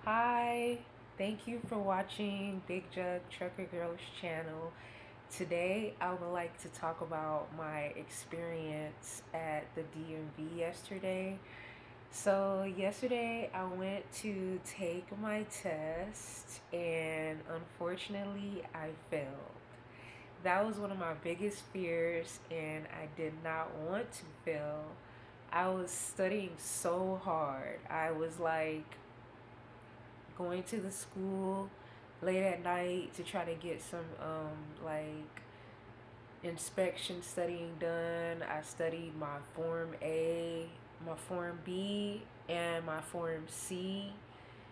Hi, thank you for watching Big Jug Trucker Girls channel. Today, I would like to talk about my experience at the DMV yesterday. So, yesterday I went to take my test, and unfortunately, I failed. That was one of my biggest fears, and I did not want to fail. I was studying so hard. I was like going to the school late at night to try to get some like inspection studying done. I studied my Form A, my Form B, and my Form C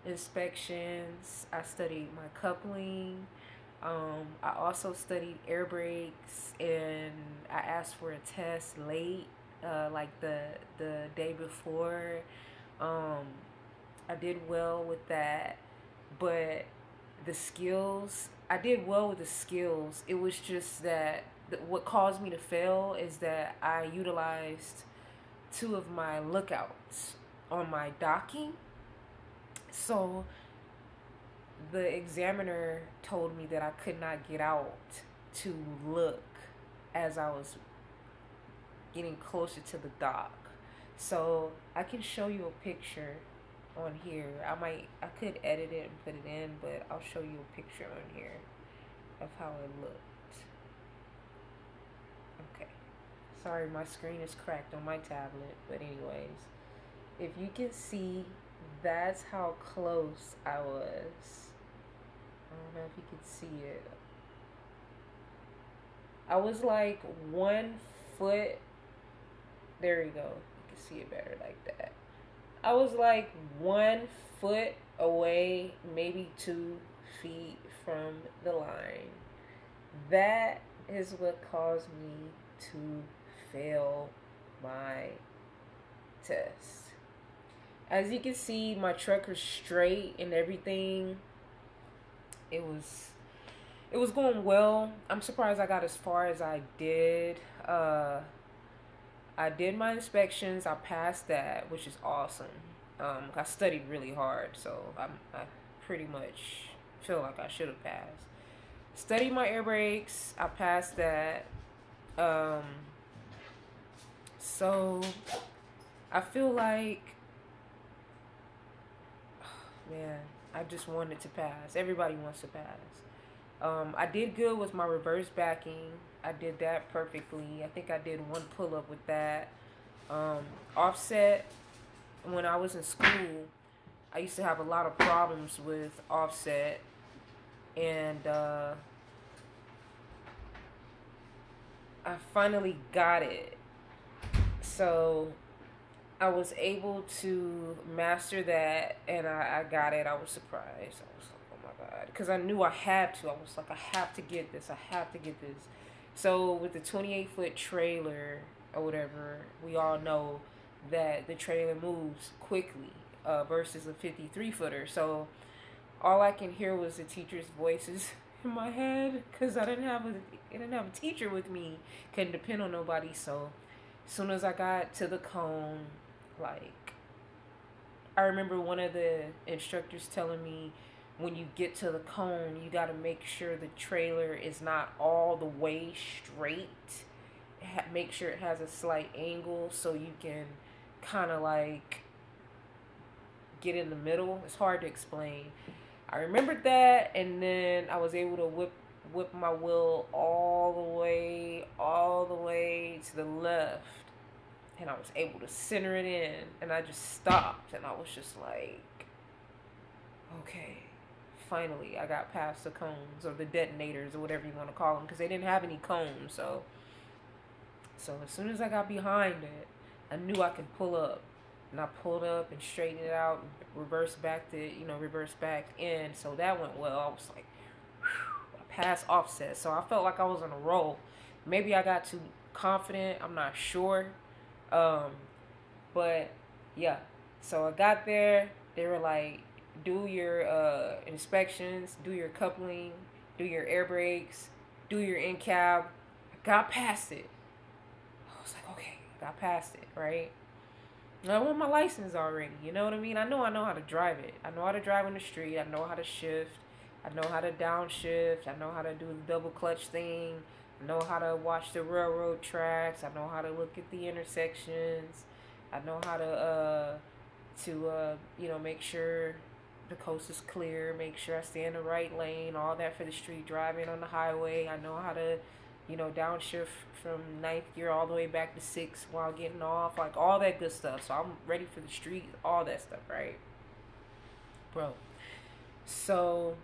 inspections. I studied my coupling. I also studied air brakes, and I asked for a test late, like the day before. Um, I did well with that, but the skills, I did well with the skills. It was just that what caused me to fail is that I utilized two of my lookouts on my docking. So the examiner told me that I could not get out to look as I was getting closer to the dock. So I can show you a picture on here. I could edit it and put it in, but I'll show you a picture on here of how it looked. Okay. Sorry, my screen is cracked on my tablet, but anyways, if you can see, that's how close I was. I don't know if you can see it. I was like 1 foot. There we go. You can see it better like that. I was like 1 foot away, maybe 2 feet from the line. That is what caused me to fail my test. As you can see, my truck was straight and everything. It was it was going well. I'm surprised I got as far as I did. I did my inspections. I passed that, which is awesome. I studied really hard, so I pretty much feel like I should have passed. Studied my air brakes. I passed that. Um, so I feel like, man, I just wanted to pass. Everybody wants to pass. I did good with my reverse backing. I did that perfectly. I think I did one pull up with that. Um, Offset, when I was in school, I used to have a lot of problems with offset, and I finally got it. So I was able to master that, and I got it. I was surprised. I was like, oh my God. Because I knew I had to. I was like, I have to get this. I have to get this. So with the 28-foot trailer or whatever, we all know that the trailer moves quickly versus a 53-footer. So all I can hear was the teacher's voices in my head because I didn't have a teacher with me. Couldn't depend on nobody. So as soon as I got to the cone, like, I remember one of the instructors telling me, when you get to the cone, you got to make sure the trailer is not all the way straight. Make sure it has a slight angle so you can kind of like get in the middle. It's hard to explain. I remembered that, and then I was able to whip my wheel all the way to the left, and I was able to center it in, and I just stopped, and I was just like, okay, finally I got past the cones or the detonators or whatever you want to call them, because they didn't have any cones. So as soon as I got behind it, I knew I could pull up, and I pulled up and straightened it out, reverse back in. So that went well. I was like, whew, I passed offset, so I felt like I was on a roll. Maybe I got too confident. I'm not sure. Um, but yeah, so I got there. They were like, do your inspections, do your coupling, do your air brakes, do your in cab. I got past it. I was like, okay, I got past it, right? I want my license already. You know what I mean? I know how to drive it. I know how to drive on the street. I know how to shift. I know how to downshift. I know how to do the double clutch thing. I know how to watch the railroad tracks. I know how to look at the intersections. I know how to you know, make sure the coast is clear, make sure I stay in the right lane, all that for the street driving on the highway. I know how to, you know, downshift from ninth gear all the way back to sixth while getting off, like all that good stuff. So I'm ready for the street, all that stuff, right? Bro. So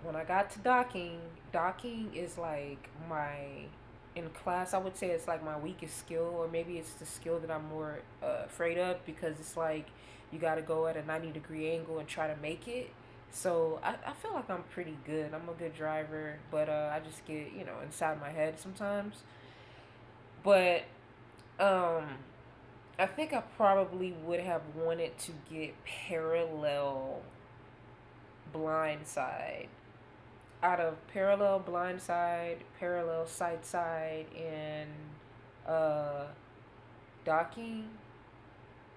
when I got to docking, docking is like my, in class, I would say it's like my weakest skill, or maybe it's the skill that I'm more afraid of, because it's like you got to go at a 90-degree angle and try to make it. So I feel like I'm pretty good. I'm a good driver, but I just get, you know, inside my head sometimes. But um, I think I probably would have wanted to get parallel blindside. Out of parallel blindside, parallel side side, and uh, docking,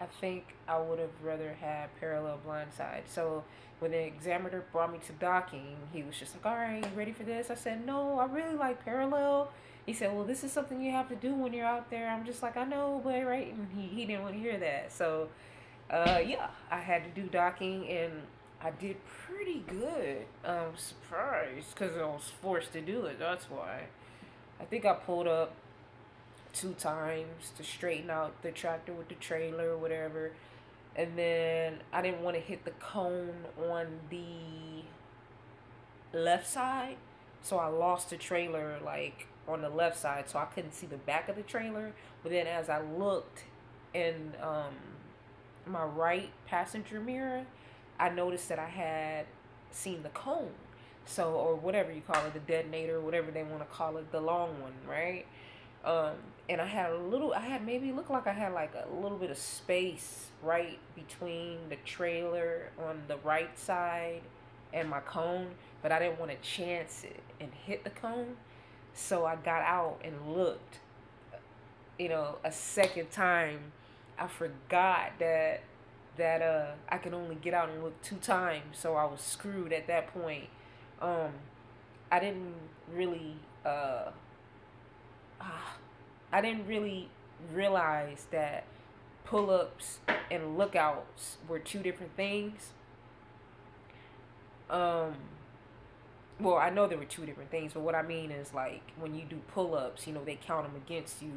I think I would have rather had parallel blindside. So when the examiner brought me to docking, he was just like, "All right, you ready for this?" I said, "No, I really like parallel." He said, "Well, this is something you have to do when you're out there." I'm just like, "I know, but right," and he didn't want to hear that. So yeah, I had to do docking, and I did pretty good. I'm surprised because I was forced to do it. That's why. I think I pulled up 2 times to straighten out the tractor with the trailer or whatever. And then I didn't want to hit the cone on the left side. So I lost the trailer like on the left side. So I couldn't see the back of the trailer. But then as I looked in my right passenger mirror, I noticed that I had seen the cone. So, or whatever you call it, the detonator, whatever they want to call it, the long one, right? Um, and I had maybe looked like I had like a little bit of space right between the trailer on the right side and my cone, but I didn't want to chance it and hit the cone. So I got out and looked, you know, a second time. I forgot that I could only get out and look 2 times, so I was screwed at that point. Um, I didn't really uh, ah, I didn't really realize that pull-ups and lookouts were two different things. Um, well, I know there were two different things, but what I mean is like when you do pull-ups, you know, they count them against you,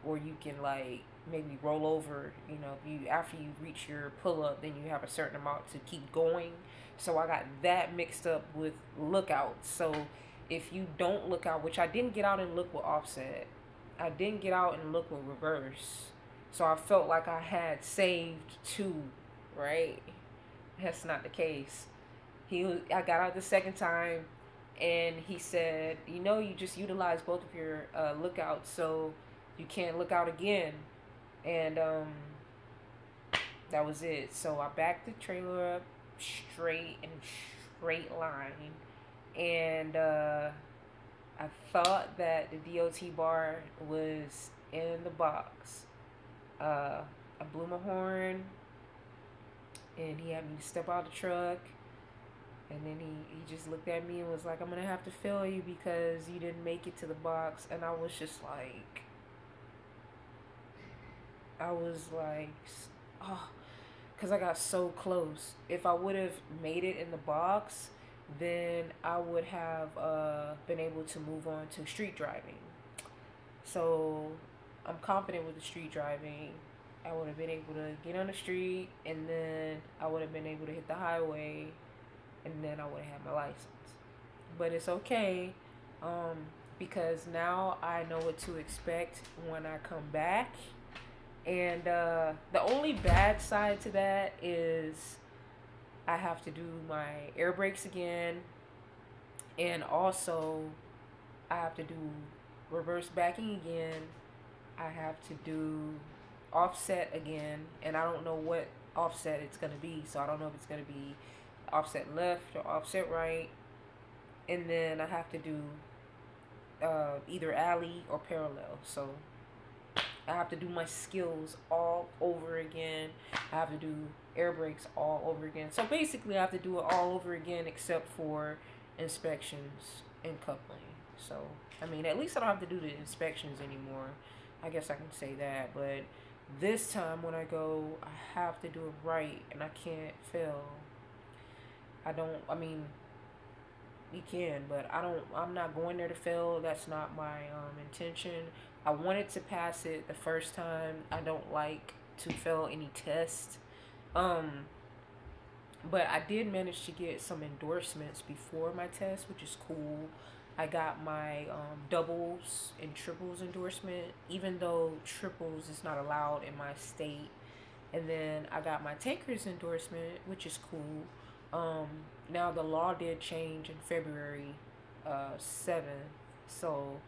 or you can like maybe roll over. You know, if you after you reach your pull-up, then you have a certain amount to keep going. So I got that mixed up with lookouts. So if you don't look out, which I didn't get out and look with offset, I didn't get out and look with reverse. So I felt like I had saved two, right? That's not the case. I got out the second time, and he said, "You know, you just utilized both of your lookouts, so you can't look out again." And that was it. So I backed the trailer up straight in straight line, and I thought that the DOT bar was in the box. I blew my horn, and he had me step out the truck. And then he just looked at me and was like, "I'm going to have to fail you because you didn't make it to the box." And I was like, oh, because I got so close. If I would have made it in the box, then I would have been able to move on to street driving. So I'm confident with the street driving. I would have been able to get on the street, and then I would have been able to hit the highway, and then I would have had my license. But it's okay, um, because now I know what to expect when I come back. And the only bad side to that is I have to do my air brakes again, and also I have to do reverse backing again. I have to do offset again, and I don't know what offset it's gonna be. So I don't know if it's gonna be offset left or offset right, and then I have to do either alley or parallel. So I have to do my skills all over again. I have to do air brakes all over again. So basically, I have to do it all over again except for inspections and coupling. So, I mean, at least I don't have to do the inspections anymore. I guess I can say that. But this time when I go, I have to do it right and I can't fail. I mean, you can, but I'm not going there to fail. That's not my intention. I wanted to pass it the first time. I don't like to fail any test. Um, but I did manage to get some endorsements before my test, which is cool. I got my doubles and triples endorsement, even though triples is not allowed in my state. And then I got my tankers endorsement, which is cool. Um, Now the law did change in February 7th. So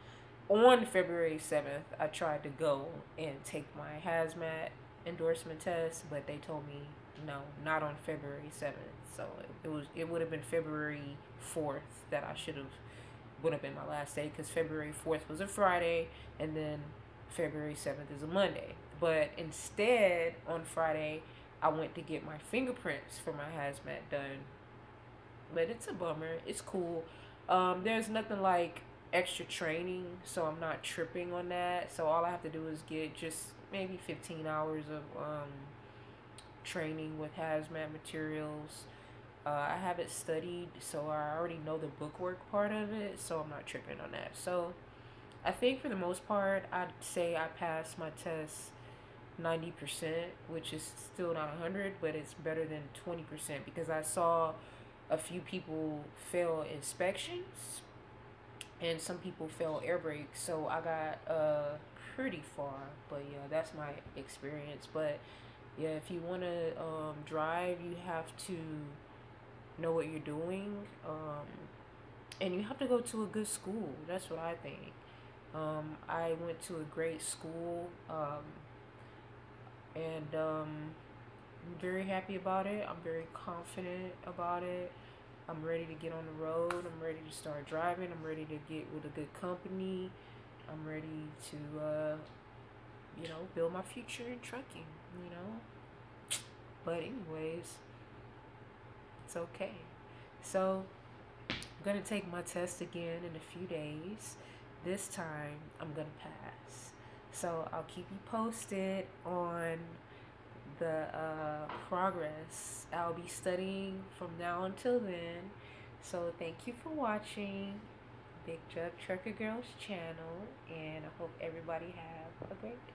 on February 7th, I tried to go and take my hazmat endorsement test, but they told me no, not on February 7th. So it would have been February 4th that I should have would have been my last day, because February 4th was a Friday and then February 7th is a Monday. But instead, on Friday, I went to get my fingerprints for my hazmat done. But it's a bummer. It's cool. There's nothing like extra training, so I'm not tripping on that. So all I have to do is get just maybe 15 hours of training with hazmat materials. I have it studied, so I already know the bookwork part of it, so I'm not tripping on that. So I think for the most part, I'd say I passed my test 90%, which is still not 100, but it's better than 20% because I saw a few people fail inspections and some people fail air brakes, so I got pretty far. But yeah, that's my experience. But yeah, if you want to drive, you have to know what you're doing, and you have to go to a good school. That's what I think. I went to a great school, and I'm very happy about it. I'm very confident about it. I'm ready to get on the road. I'm ready to start driving. I'm ready to get with a good company. I'm ready to, build my future in trucking. But anyways, it's okay. So I'm gonna take my test again in a few days. This time I'm gonna pass. So I'll keep you posted on the progress. I'll be studying from now until then. So thank you for watching Big Jug Trucker Girls channel, and I hope everybody have a great day.